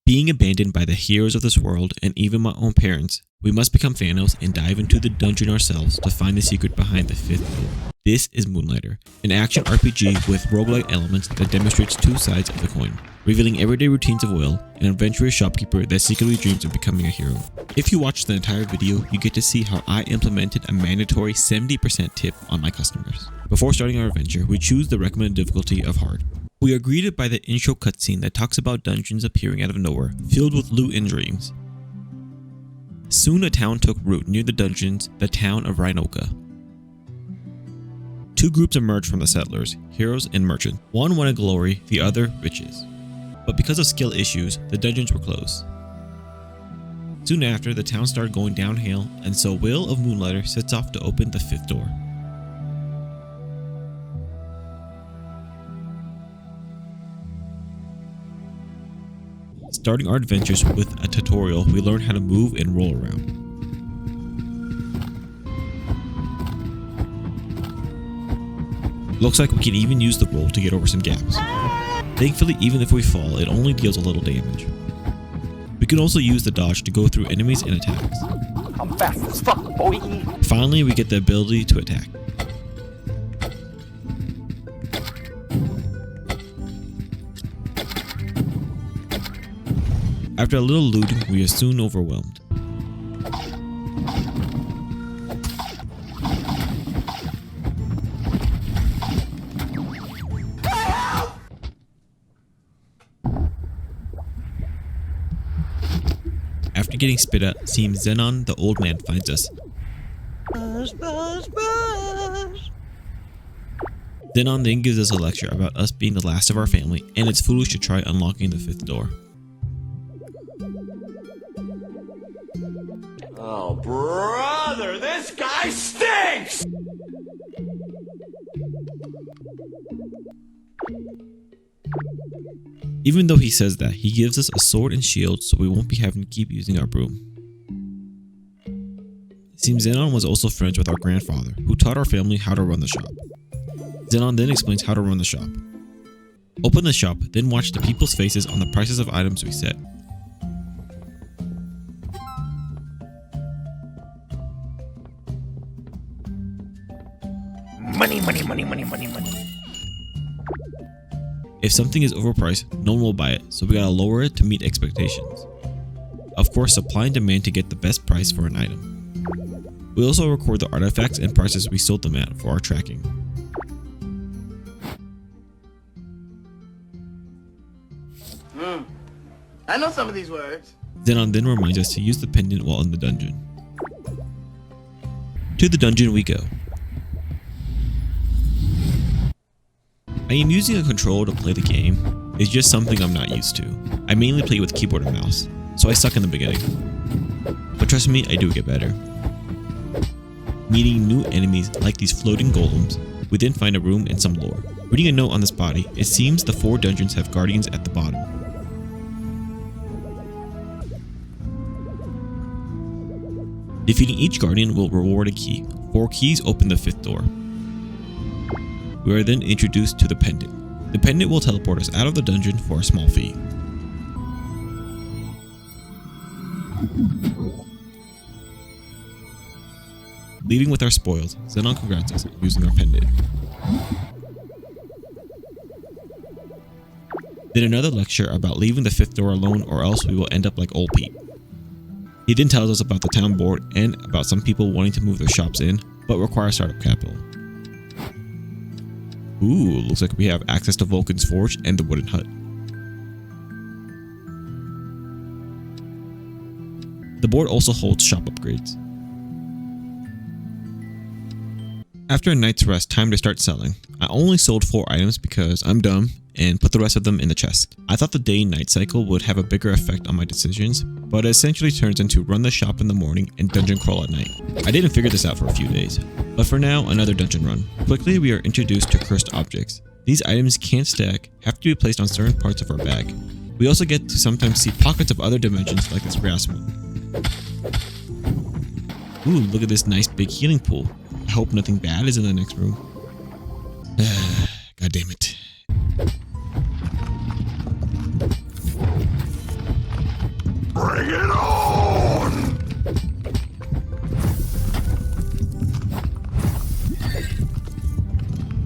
Being abandoned by the heroes of this world and even my own parents, we must become Thanos and dive into the dungeon ourselves to find the secret behind the 5th door. This is Moonlighter, an action RPG with roguelite elements that demonstrates two sides of the coin, revealing everyday routines of Will, an adventurous shopkeeper that secretly dreams of becoming a hero. If you watch the entire video, you get to see how I implemented a mandatory 70% tip on my customers. Before starting our adventure, we choose the recommended difficulty of hard. We are greeted by the intro cutscene that talks about dungeons appearing out of nowhere, filled with loot and dreams. Soon a town took root near the dungeons, the town of Rhinoka. Two groups emerged from the settlers, heroes and merchants. One wanted glory, the other riches. But because of skill issues, the dungeons were closed. Soon after, the town started going downhill, and so Will of Moonlighter sets off to open the 5th door. Starting our adventures with a tutorial, we learn how to move and roll around. Looks like we can even use the roll to get over some gaps. Thankfully, even if we fall, it only deals a little damage. We can also use the dodge to go through enemies and attacks. I'm fast as fuck, boy! Finally, we get the ability to attack. After a little looting, we are soon overwhelmed. After getting spit at, seeing Zenon the old man finds us. Zenon then gives us a lecture about us being the last of our family and it's foolish to try unlocking the 5th door. Oh, brother, this guy stinks! Even though he says that, he gives us a sword and shield so we won't be having to keep using our broom. It seems Zenon was also friends with our grandfather, who taught our family how to run the shop. Zenon then explains how to run the shop. Open the shop, then watch the people's faces on the prices of items we set. Money, money, money, money, money, money. If something is overpriced, no one will buy it, so we gotta lower it to meet expectations. Of course, supply and demand to get the best price for an item. We also record the artifacts and prices we sold them at for our tracking. I know some of these words. Zenon then reminds us to use the pendant while in the dungeon. To the dungeon we go. I am using a controller to play the game. It's just something I'm not used to. I mainly play with keyboard and mouse, so I suck in the beginning. But trust me, I do get better. Meeting new enemies like these floating golems, we then find a room and some lore. Reading a note on this body, it seems the 4 dungeons have guardians at the bottom. Defeating each guardian will reward a key. 4 keys open the 5th door. We are then introduced to the pendant. The pendant will teleport us out of the dungeon for a small fee. Leaving with our spoils, Zenon congrats us using our pendant. Then another lecture about leaving the 5th door alone or else we will end up like old Pete. He then tells us about the town board and about some people wanting to move their shops in, but require startup capital. Ooh, looks like we have access to Vulcan's Forge and the wooden hut. The board also holds shop upgrades. After a night's rest, time to start selling. I only sold 4 items because I'm dumb and put the rest of them in the chest. I thought the day-night cycle would have a bigger effect on my decisions, but it essentially turns into run the shop in the morning and dungeon crawl at night. I didn't figure this out for a few days, but for now, another dungeon run. Quickly, we are introduced to cursed objects. These items can't stack, have to be placed on certain parts of our bag. We also get to sometimes see pockets of other dimensions like this grass one. Ooh, look at this nice big healing pool. I hope nothing bad is in the next room. God damn it. Bring it on!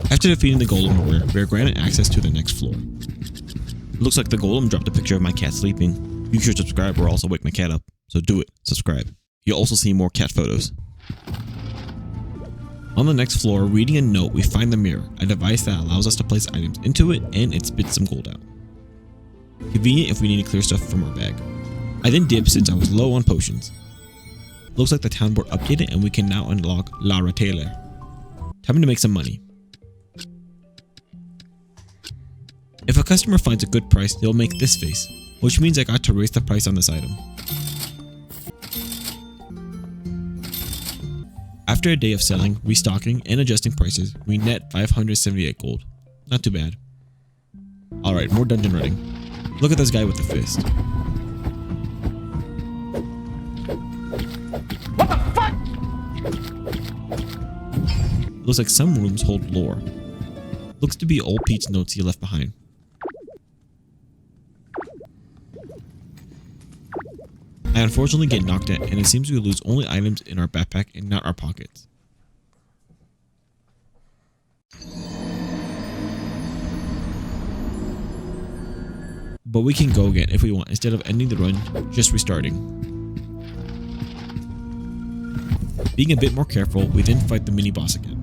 After defeating the golem warrior, we are granted access to the next floor. Looks like the golem dropped a picture of my cat sleeping. You should subscribe or also wake my cat up. So do it, subscribe. You'll also see more cat photos. On the next floor, reading a note, we find the mirror, a device that allows us to place items into it and it spits some gold out. Convenient if we need to clear stuff from our bag. I then dipped since I was low on potions. Looks like the town board updated and we can now unlock La Retailer. Time to make some money. If a customer finds a good price, they'll make this face, which means I got to raise the price on this item. After a day of selling, restocking, and adjusting prices, we net 578 gold. Not too bad. Alright, more dungeon running. Look at this guy with the fist. What the fuck? Looks like some rooms hold lore. Looks to be old Pete's notes he left behind. I unfortunately get knocked at and it seems we lose only items in our backpack and not our pockets. But we can go again if we want instead of ending the run, just restarting. Being a bit more careful, we then fight the mini boss again.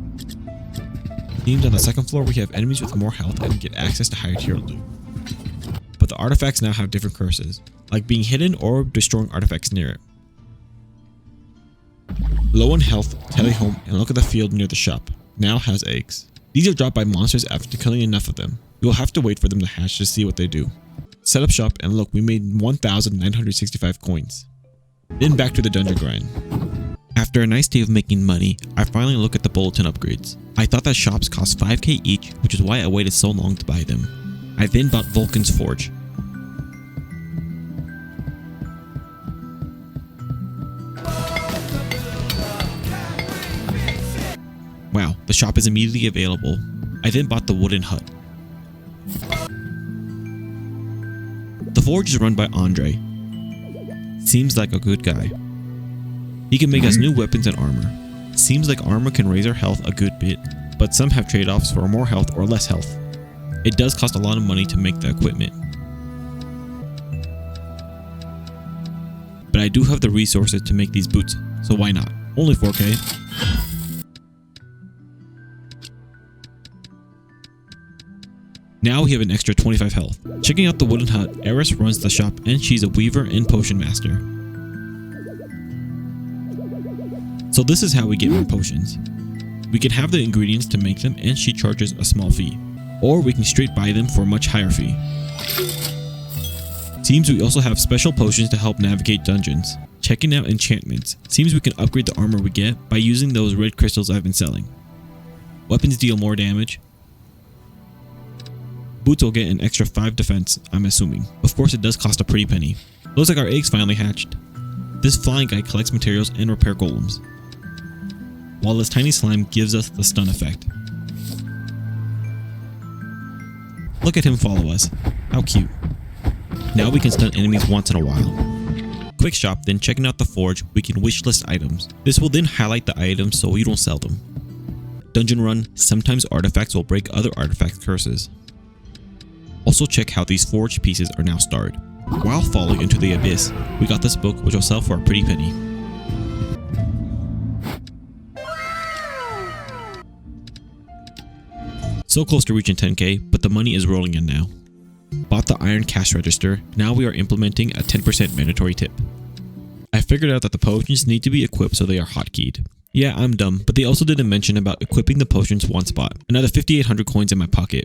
Seems on the second floor we have enemies with more health and get access to higher tier loot. But the artifacts now have different curses, like being hidden or destroying artifacts near it. Low on health, tele home, and look at the field near the shop. Now has eggs. These are dropped by monsters after killing enough of them. We will have to wait for them to hatch to see what they do. Set up shop and look, we made 1,965 coins. Then back to the dungeon grind. After a nice day of making money, I finally look at the bulletin upgrades. I thought that shops cost 5k each, which is why I waited so long to buy them. I then bought Vulcan's Forge. Wow, the shop is immediately available. I then bought the wooden hut. The forge is run by Andre. Seems like a good guy. He can make us new weapons and armor. Seems like armor can raise our health a good bit, but some have trade-offs for more health or less health. It does cost a lot of money to make the equipment. But I do have the resources to make these boots, so why not? Only 4k. Now we have an extra 25 health. Checking out the wooden hut, Eris runs the shop and she's a weaver and potion master. So this is how we get more potions. We can have the ingredients to make them and she charges a small fee. Or we can straight buy them for a much higher fee. Seems we also have special potions to help navigate dungeons. Checking out enchantments. Seems we can upgrade the armor we get by using those red crystals I've been selling. Weapons deal more damage. Boots will get an extra 5 defense, I'm assuming. Of course it does cost a pretty penny. Looks like our eggs finally hatched. This flying guy collects materials and repair golems, while this tiny slime gives us the stun effect. Look at him follow us. How cute. Now we can stun enemies once in a while. Quick shop, then checking out the forge, we can wishlist items. This will then highlight the items so you don't sell them. Dungeon run, sometimes artifacts will break other artifact curses. Also check how these forged pieces are now starred. While falling into the abyss, we got this book which will sell for a pretty penny. So close to reaching 10k, but the money is rolling in now. Bought the iron cash register, now we are implementing a 10% mandatory tip. I figured out that the potions need to be equipped so they are hotkeyed. Yeah, I'm dumb, but they also didn't mention about equipping the potions one spot. Another 5,800 coins in my pocket.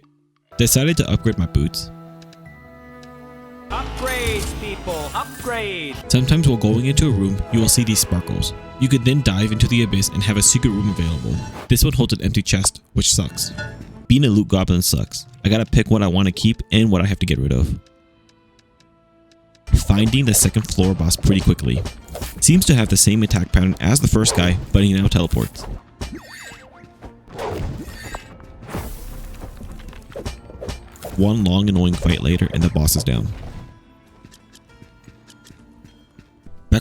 Decided to upgrade my boots. Upgrades, people, upgrade! Sometimes while going into a room, you will see these sparkles. You could then dive into the abyss and have a secret room available. This one holds an empty chest, which sucks. Being a loot goblin sucks. I gotta pick what I want to keep and what I have to get rid of. Finding the second floor boss pretty quickly. Seems to have the same attack pattern as the first guy, but he now teleports. One long annoying fight later and the boss is down.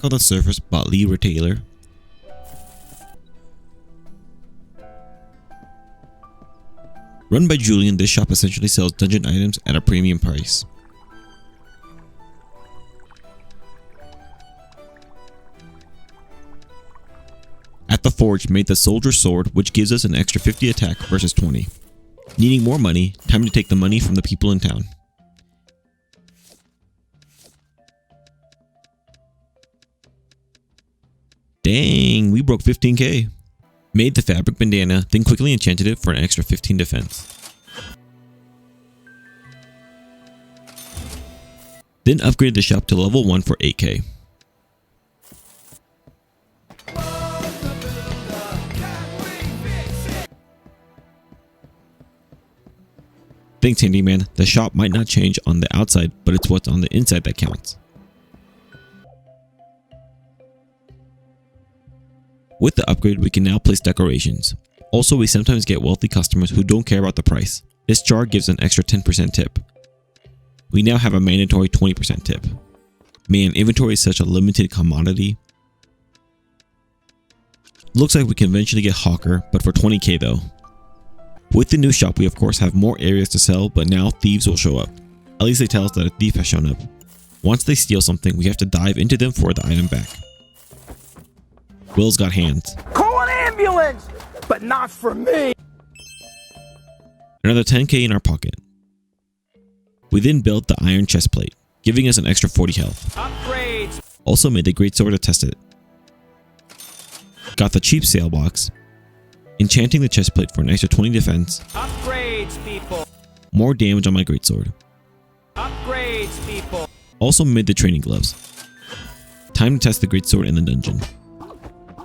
back on the surface, bought Lee Retailer. Run by Julian, this shop essentially sells dungeon items at a premium price. At the forge, made the soldier sword, which gives us an extra 50 attack versus 20. Needing more money, time to take the money from the people in town. Dang, we broke 15k. Made the fabric bandana, then quickly enchanted it for an extra 15 defense. Then upgraded the shop to level 1 for 8k. Thanks, handyman. The shop might not change on the outside, but it's what's on the inside that counts. With the upgrade, we can now place decorations. Also, we sometimes get wealthy customers who don't care about the price. This jar gives an extra 10% tip. We now have a mandatory 20% tip. Man, inventory is such a limited commodity. Looks like we can eventually get Hawker, but for 20k though. With the new shop, we of course have more areas to sell, but now thieves will show up. At least they tell us that a thief has shown up. Once they steal something, we have to dive into them for the item back. Will's got hands. Call an ambulance, but not for me. Another 10k in our pocket. We then built the iron chest plate, giving us an extra 40 health. Upgrades. Also made the greatsword to test it. Got the cheap sale box. Enchanting the chest plate for an extra 20 defense. Upgrades, people. More damage on my greatsword. Upgrades, people. Also made the training gloves. Time to test the greatsword in the dungeon.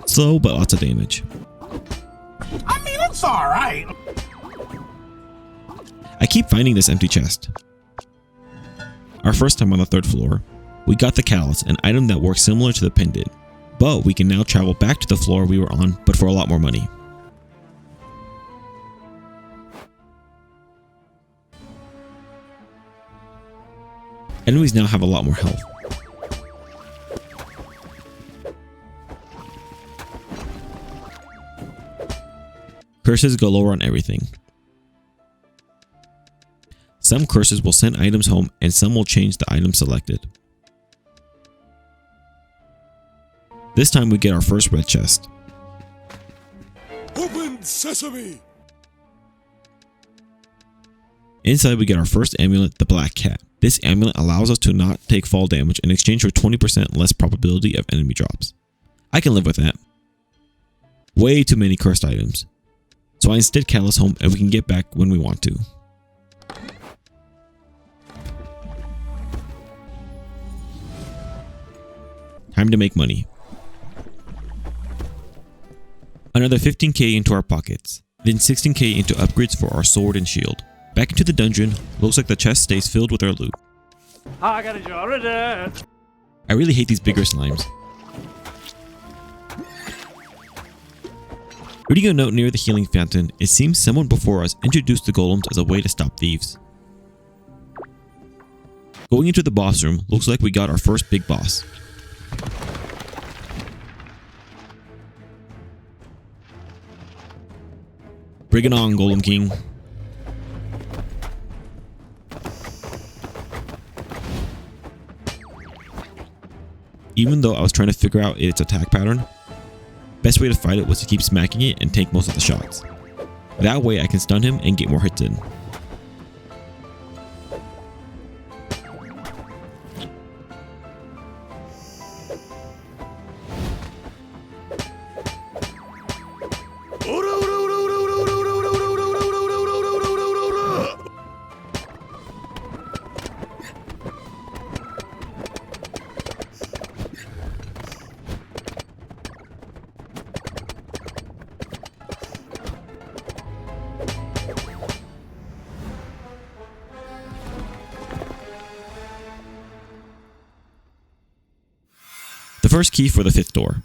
Slow, but lots of damage. I mean, it's alright. I keep finding this empty chest. Our first time on the 3rd floor, we got the callus, an item that works similar to the pendant. But we can now travel back to the floor we were on, but for a lot more money. Enemies now have a lot more health. Curses galore on everything. Some curses will send items home and some will change the item selected. This time we get our first red chest. Open sesame. Inside we get our first amulet, the Black Cat. This amulet allows us to not take fall damage in exchange for 20% less probability of enemy drops. I can live with that. Way too many cursed items. So I instead callus home and we can get back when we want to. Time to make money. Another 15k into our pockets, then 16k into upgrades for our sword and shield. Back into the dungeon, looks like the chest stays filled with our loot. I got a jar of that. I really hate these bigger slimes. Reading a note near the healing fountain, it seems someone before us introduced the golems as a way to stop thieves. Going into the boss room, looks like we got our first big boss. Bring it on, Golem King. Even though I was trying to figure out its attack pattern, best way to fight it was to keep smacking it and take most of the shots. That way I can stun him and get more hits in. The first key for the 5th door.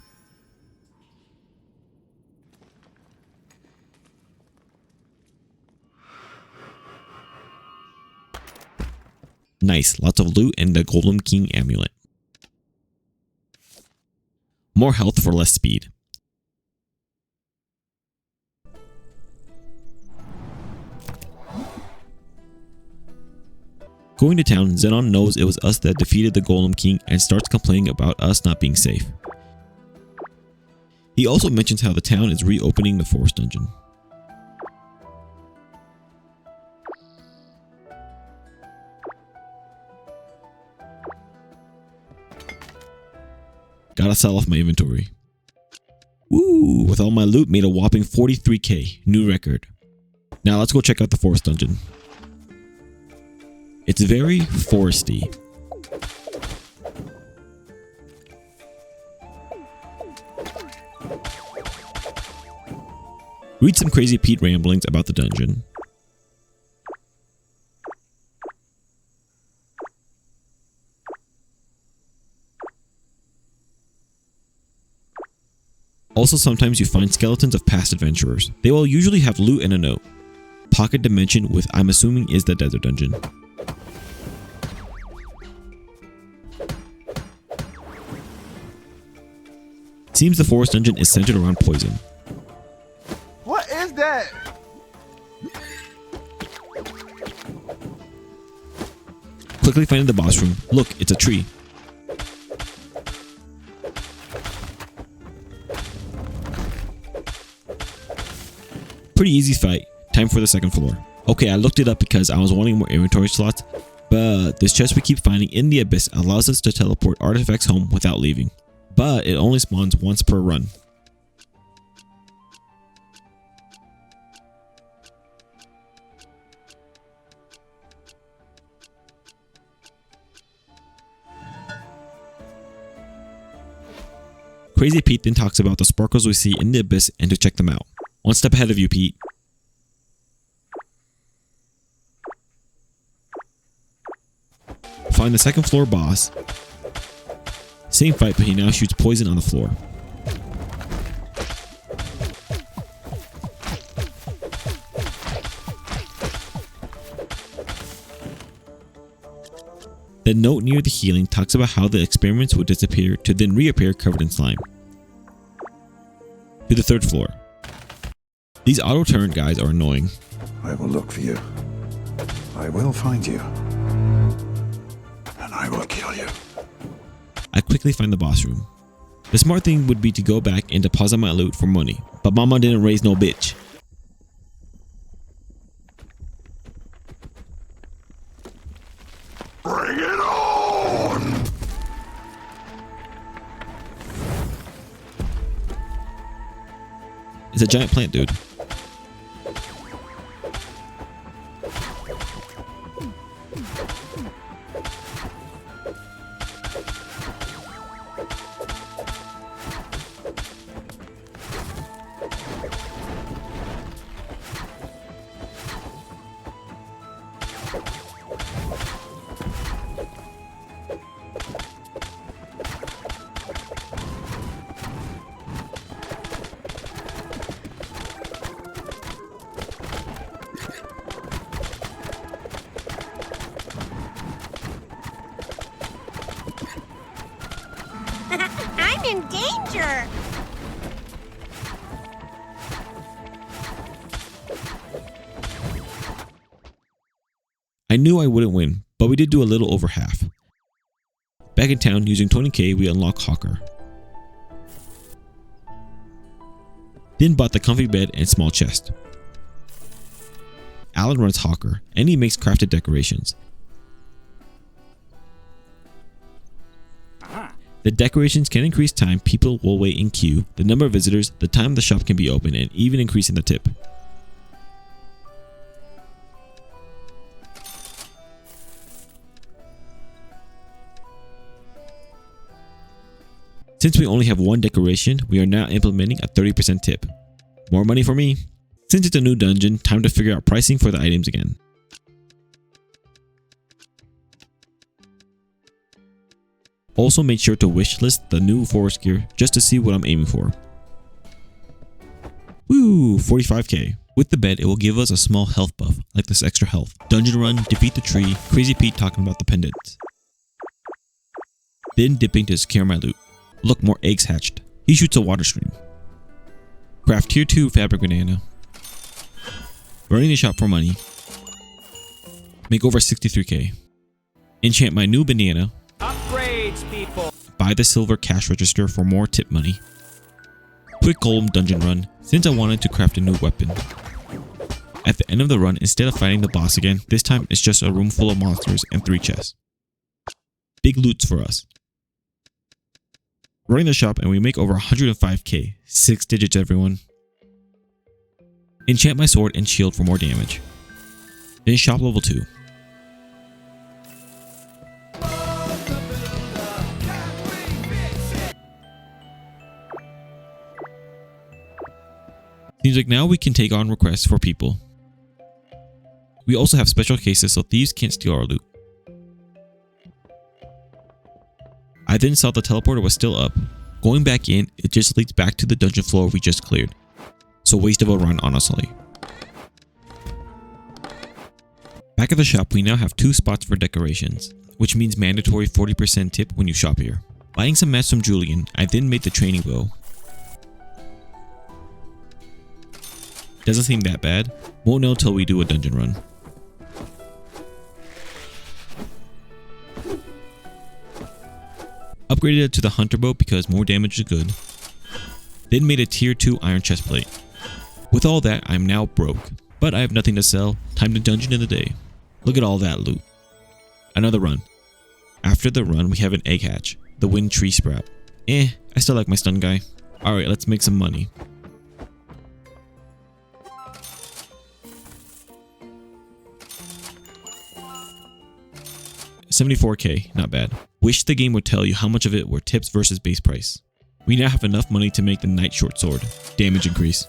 Nice, lots of loot and the Golem King amulet. More health for less speed. Going to town, Zenon knows it was us that defeated the Golem King and starts complaining about us not being safe. He also mentions how the town is reopening the forest dungeon. Gotta sell off my inventory. Woo! With all my loot, made a whopping 43k, new record. Now let's go check out the forest dungeon. It's very foresty. Read some Crazy Pete ramblings about the dungeon. Also, sometimes you find skeletons of past adventurers. They will usually have loot and a note. Pocket dimension with I'm assuming is the desert dungeon. Seems the forest dungeon is centered around poison. What is that? Quickly finding the boss room. Look, it's a tree. Pretty easy fight. Time for the second floor. Okay, I looked it up because I was wanting more inventory slots, but this chest we keep finding in the abyss allows us to teleport artifacts home without leaving. But it only spawns once per run. Crazy Pete then talks about the sparkles we see in the abyss and to check them out. One step ahead of you, Pete. Find the second floor boss. Same fight, but he now shoots poison on the floor. The note near the healing talks about how the experiments would disappear to then reappear covered in slime. To the third floor. These auto-turn guys are annoying. I will look for you. I will find you. And I will kill you. I quickly find the boss room. The smart thing would be to go back and deposit my loot for money, but mama didn't raise no bitch. Bring it on! It's a giant plant, dude. I'm in danger! I knew I wouldn't win, but we did do a little over half. Back in town, using 20k, we unlock Hawker. Then bought the comfy bed and small chest. Alan runs Hawker, and he makes crafted decorations. The decorations can increase time people will wait in queue, the number of visitors, the time the shop can be open, and even increasing the tip. Since we only have one decoration, we are now implementing a 30% tip. More money for me. Since it's a new dungeon, time to figure out pricing for the items again. Also made sure to wishlist the new forest gear just to see what I'm aiming for. Woo, 45k. With the bed, it will give us a small health buff, like this extra health. Dungeon run, defeat the tree, Crazy Pete talking about the pendants. Then dipping to secure my loot. Look, more eggs hatched. He shoots a water stream. Craft tier 2 fabric banana. Running the shop for money. Make over 63k. Enchant my new banana. Upgrades, people. Buy the silver cash register for more tip money. Quick golem dungeon run since I wanted to craft a new weapon. At the end of the run, instead of fighting the boss again, this time it's just a room full of monsters and 3 chests. Big loots for us. Running the shop and we make over 105k. 6 digits, everyone. Enchant my sword and shield for more damage. Then shop level 2. Seems like now we can take on requests for people. We also have special cases so thieves can't steal our loot. I then saw the teleporter was still up. Going back in, it just leads back to the dungeon floor we just cleared. So waste of a run, honestly. Back at the shop, we now have 2 spots for decorations, which means mandatory 40% tip when you shop here. Buying some mats from Julian, I then made the training bow. Doesn't seem that bad. Won't know till we do a dungeon run. Upgraded it to the hunter bow because more damage is good. Then made a tier 2 iron chest plate. With all that, I'm now broke, but I have nothing to sell. Time to dungeon in the day. Look at all that loot. Another run. After the run, we have an egg hatch, the wind tree sprout. I still like my stun guy. Alright, let's make some money. $74k, not bad. Wish the game would tell you how much of it were tips versus base price. We now have enough money to make the knight short sword. Damage increase.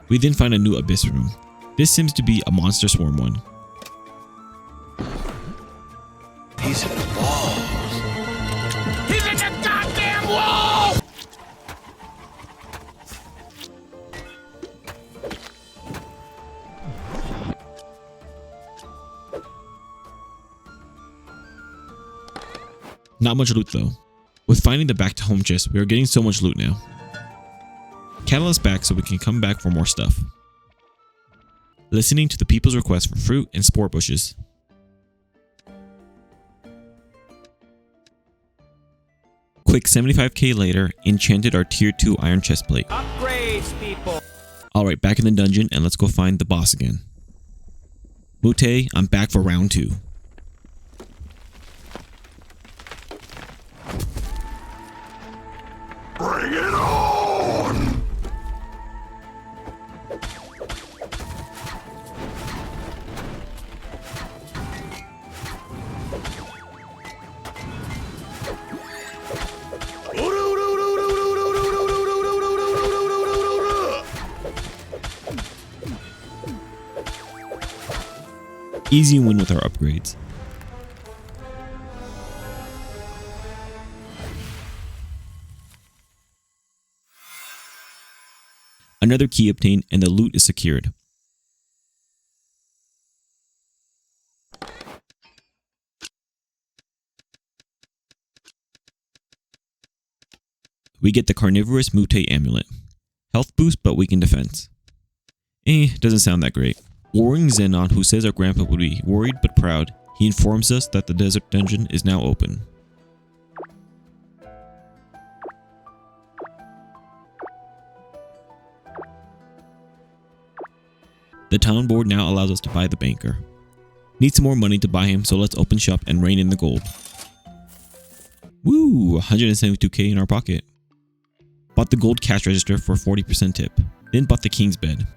We then find a new abyss room. This seems to be a monster swarm one. He's in the walls. He's in the goddamn wall! Not much loot though. With finding the back to home chest, we are getting so much loot now. Catalyst back so we can come back for more stuff. Listening to the people's requests for fruit and spore bushes. Quick 75k later, enchanted our tier 2 iron chest plate. Upgrades, people. Alright, back in the dungeon and let's go find the boss again. Mute, I'm back for round 2. Bring it on! Easy win with our upgrades. Another key obtained and the loot is secured. We get the carnivorous Mute amulet. Health boost but weaken defense. Doesn't sound that great. Warring Xenon, who says our grandpa would be worried but proud, he informs us that the desert dungeon is now open. The town board now allows us to buy the banker. Need some more money to buy him, so let's open shop and rein in the gold. Woo! 172k in our pocket. Bought the gold cash register for 40% tip. Then bought the king's bed.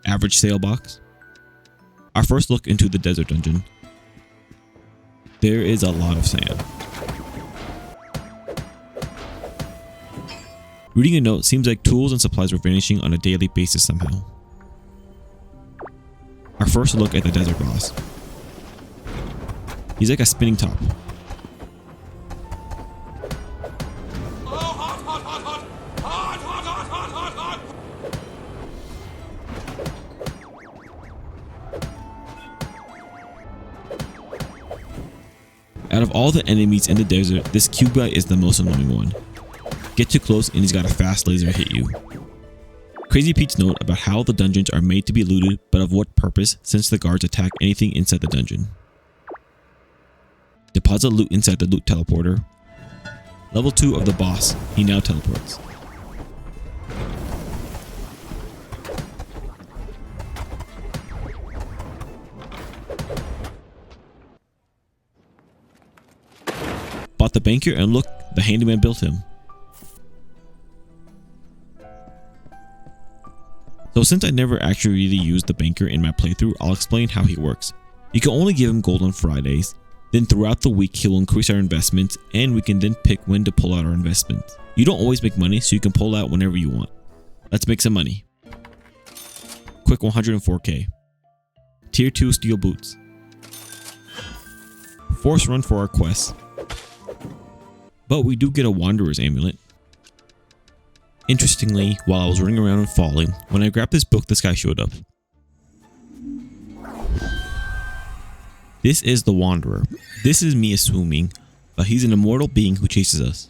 Average sale box. Our first look into the desert dungeon. There is a lot of sand. Reading a note, seems like tools and supplies were vanishing on a daily basis somehow. Our first look at the desert boss. He's like a spinning top. Out of all the enemies in the desert, this cube guy is the most annoying one. Get too close and he's got a fast laser hit you. Crazy Pete's note about how the dungeons are made to be looted, but of what purpose since the guards attack anything inside the dungeon. Deposit loot inside the loot teleporter. Level 2 of the boss, he now teleports. Bought the banker and look, the handyman built him. So since I never actually really used the banker in my playthrough, I'll explain how he works. You can only give him gold on Fridays, then throughout the week he'll increase our investments and we can then pick when to pull out our investments. You don't always make money, so you can pull out whenever you want. Let's make some money. Quick 104k. Tier 2 steel boots. Force run for our quests. But we do get a wanderer's amulet. Interestingly, while I was running around and falling, when I grabbed this book, this guy showed up. This is the Wanderer. This is me assuming, but he's an immortal being who chases us.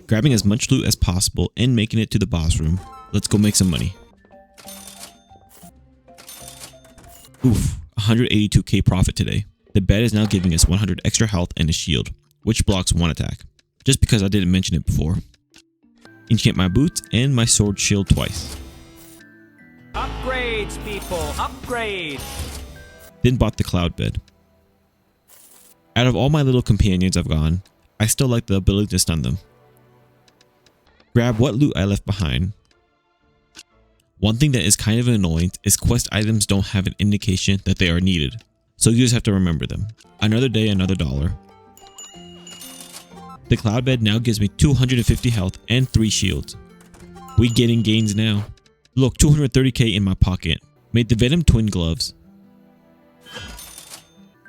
Grabbing as much loot as possible and making it to the boss room. Let's go make some money. Oof, 182k profit today. The bed is now giving us 100 extra health and a shield, which blocks one attack. Just because I didn't mention it before. Enchant my boots and my sword shield twice. Upgrades, people, upgrades. Then bought the cloud bed. Out of all my little companions I've gone, I still like the ability to stun them. Grab what loot I left behind. One thing that is kind of annoying is quest items don't have an indication that they are needed, so you just have to remember them. Another day, another dollar. The cloud bed now gives me 250 health and 3 shields. We getting gains now. Look, 230k in my pocket. Made the Venom twin gloves.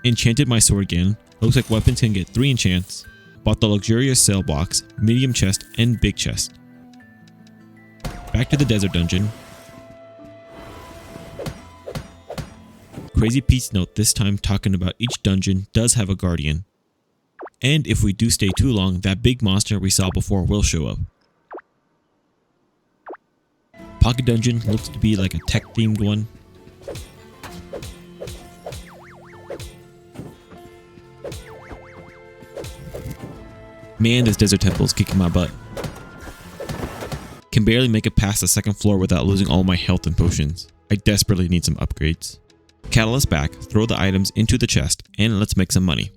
Enchanted my sword again. Looks like weapons can get 3 enchants. Bought the luxurious sail box, medium chest, and big chest. Back to the desert dungeon. Crazy Pete's note this time talking about each dungeon does have a guardian. And if we do stay too long, that big monster we saw before will show up. Pocket dungeon looks to be like a tech themed one. Man, this desert temple is kicking my butt. Can barely make it past the second floor without losing all my health and potions. I desperately need some upgrades. Catalyst back, throw the items into the chest, and let's make some money.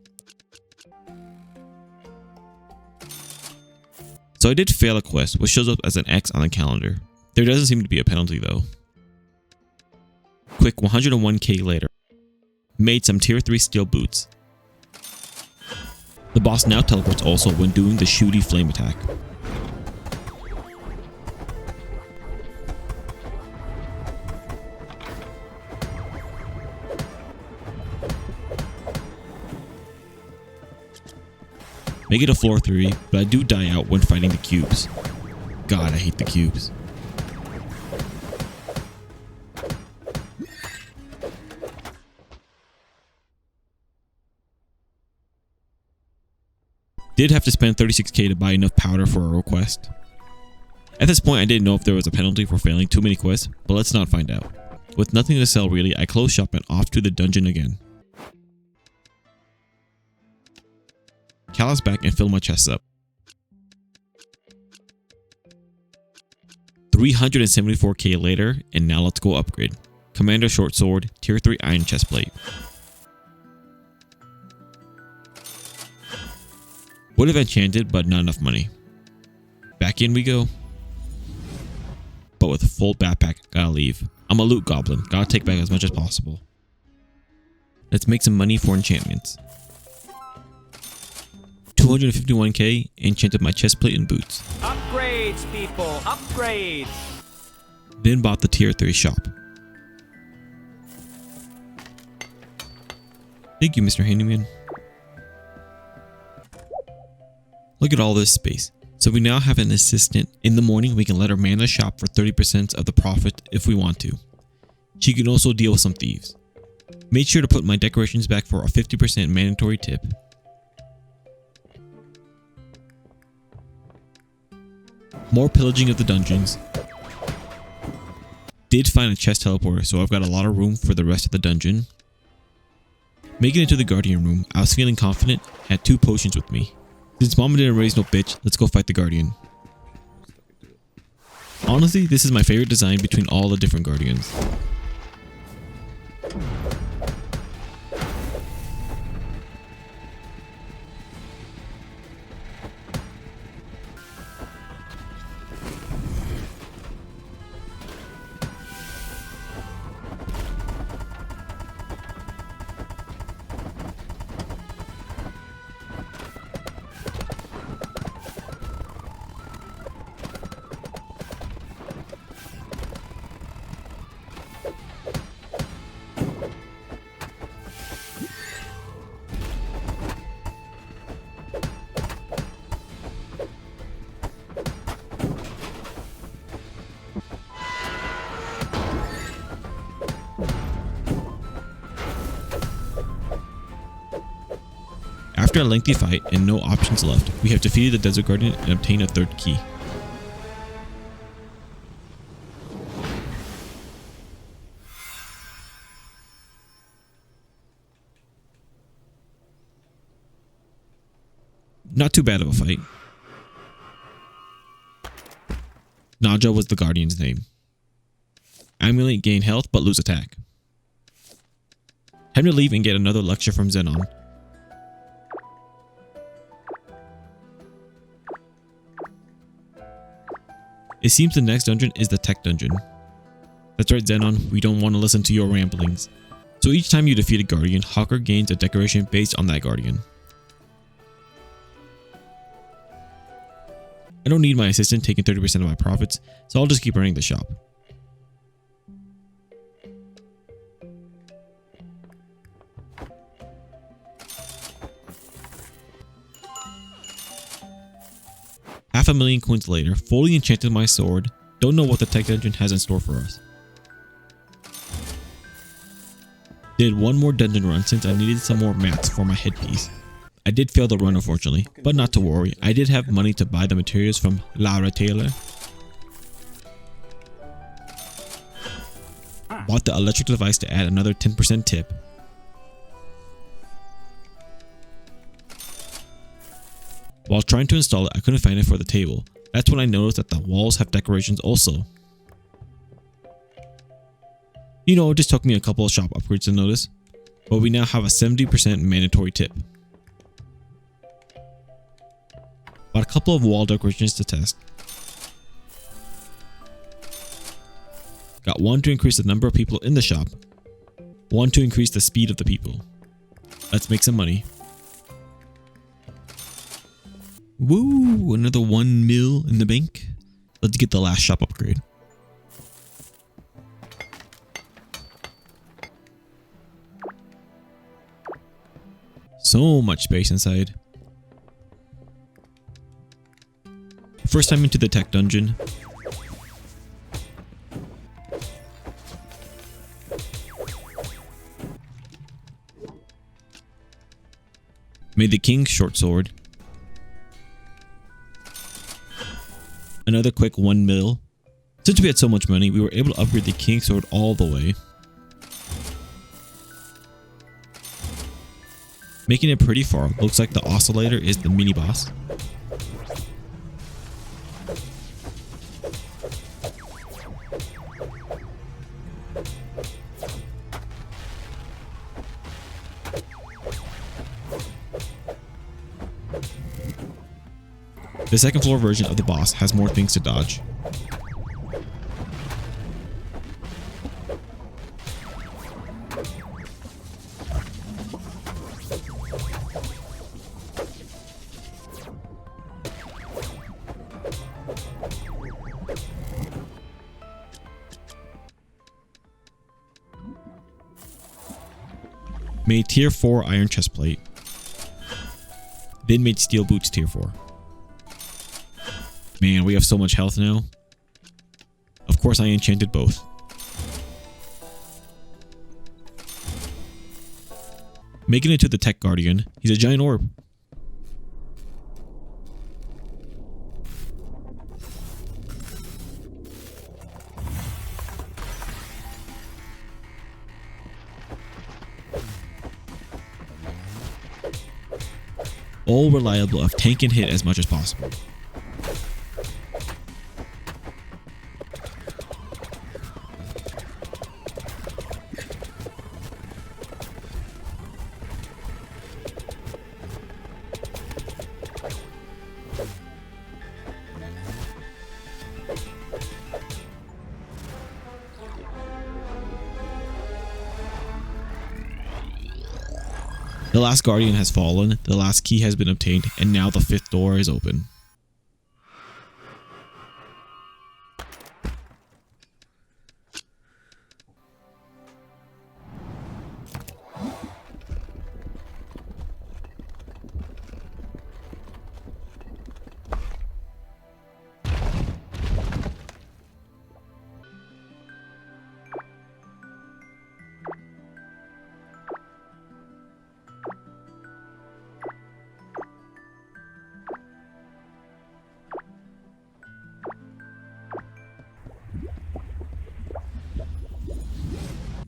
So I did fail a quest, which shows up as an X on the calendar. There doesn't seem to be a penalty though. Quick 101k later. Made some tier 3 steel boots. The boss now teleports also when doing the shooty flame attack. Make it a floor 3, but I do die out when fighting the cubes. God, I hate the cubes. Did have to spend 36k to buy enough powder for a request. At this point I didn't know if there was a penalty for failing too many quests, but let's not find out. With nothing to sell really, I close shop and off to the dungeon again. Callus back and fill my chests up. 374k later, and now let's go upgrade. Commander short sword, tier 3 iron chestplate. Would have enchanted, but not enough money. Back in we go. But with a full backpack, gotta leave. I'm a loot goblin, gotta take back as much as possible. Let's make some money for enchantments. 251k, enchanted my chestplate and boots. Upgrades, people, upgrades. Then bought the tier 3 shop. Thank you, Mr. Handyman. Look at all this space. So we now have an assistant. In the morning, we can let her man the shop for 30% of the profit if we want to. She can also deal with some thieves. Made sure to put my decorations back for a 50% mandatory tip. More pillaging of the dungeons. Did find a chest teleporter, so I've got a lot of room for the rest of the dungeon. Making it to the guardian room, I was feeling confident, had 2 potions with me. Since mama didn't raise no bitch, let's go fight the guardian. Honestly, this is my favorite design between all the different guardians. After a lengthy fight and no options left, we have defeated the Desert Guardian and obtained a 3rd key. Not too bad of a fight. Naja was the Guardian's name. Amulet gain health but lose attack. Time to leave and get another lecture from Zenon. It seems the next dungeon is the tech dungeon. That's right, Zenon, we don't want to listen to your ramblings. So each time you defeat a guardian, Hawker gains a decoration based on that guardian. I don't need my assistant taking 30% of my profits, so I'll just keep running the shop. Half a million coins later, fully enchanted my sword. Don't know what the tech dungeon has in store for us. Did one more dungeon run since I needed some more mats for my headpiece. I did fail the run unfortunately, but not to worry. I did have money to buy the materials from Lara Taylor. Bought the electric device to add another 10% tip. While trying to install it, I couldn't find it for the table. That's when I noticed that the walls have decorations also. You know, it just took me a couple of shop upgrades to notice, but we now have a 70% mandatory tip. Bought a couple of wall decorations to test. Got one to increase the number of people in the shop, one to increase the speed of the people. Let's make some money. Woo! Another 1 mil in the bank. Let's get the last shop upgrade. So much space inside. First time into the tech dungeon. Made the king's short sword. Another quick 1 mil. Since we had so much money, we were able to upgrade the king's sword all the way. Making it pretty far. Looks like the oscillator is the mini boss. The second floor version of the boss has more things to dodge. Made tier 4 iron chestplate. Then made steel boots tier 4. Man, we have so much health now. Of course, I enchanted both. Making it to the Tech Guardian. He's a giant orb. All reliable of tank and hit as much as possible. The last guardian has fallen, the last key has been obtained, and now the 5th door is open.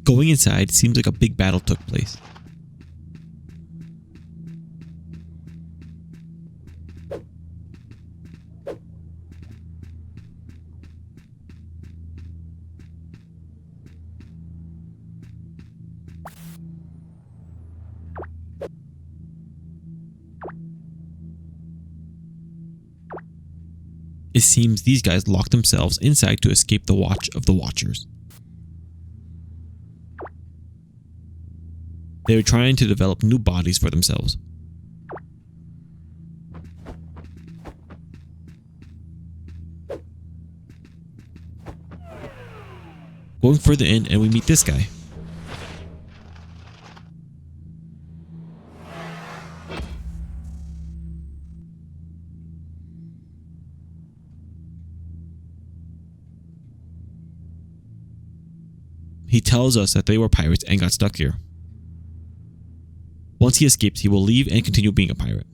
Going inside seems like a big battle took place. It seems these guys locked themselves inside to escape the watch of the Watchers. They were trying to develop new bodies for themselves. Going further in and we meet this guy. He tells us that they were pirates and got stuck here. Once he escapes, he will leave and continue being a pirate.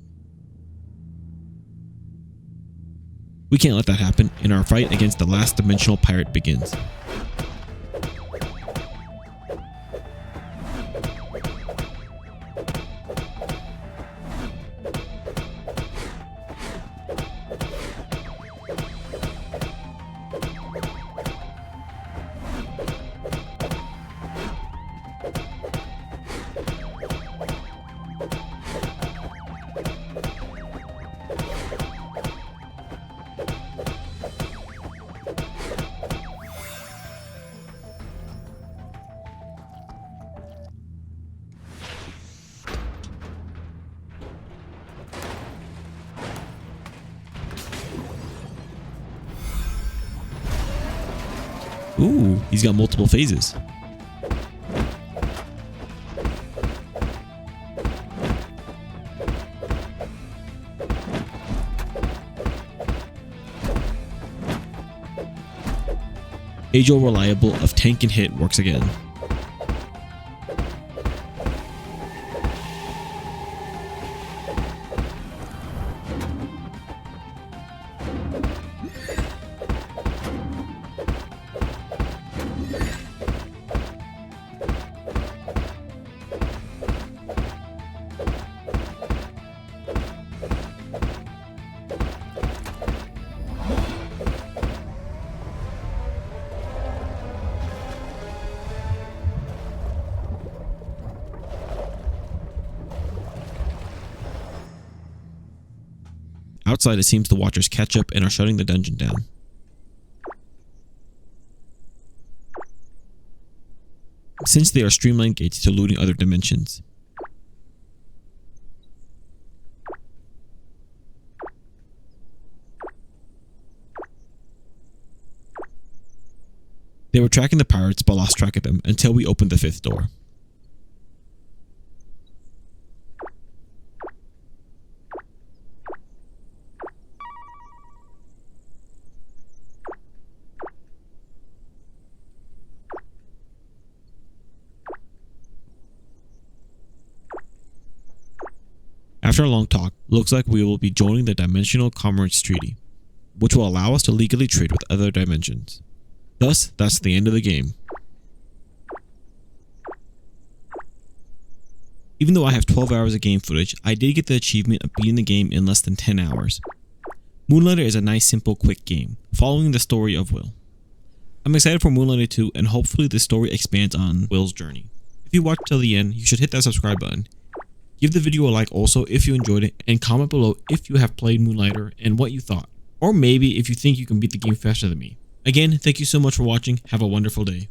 We can't let that happen, and our fight against the last dimensional pirate begins. Ooh, he's got multiple phases. Age-old reliable of tank and hit works again. Outside, it seems the Watchers catch up and are shutting the dungeon down. Since they are streamlined gates to looting other dimensions. They were tracking the pirates but lost track of them until we opened the 5th door. After a long talk, looks like we will be joining the Dimensional Commerce Treaty, which will allow us to legally trade with other dimensions. Thus, that's the end of the game. Even though I have 12 hours of game footage, I did get the achievement of beating the game in less than 10 hours. Moonlighter is a nice, simple, quick game, following the story of Will. I'm excited for Moonlighter 2, and hopefully the story expands on Will's journey. If you watched till the end, you should hit that subscribe button. Give the video a like also if you enjoyed it, and comment below if you have played Moonlighter and what you thought. Or maybe if you think you can beat the game faster than me. Again, thank you so much for watching. Have a wonderful day.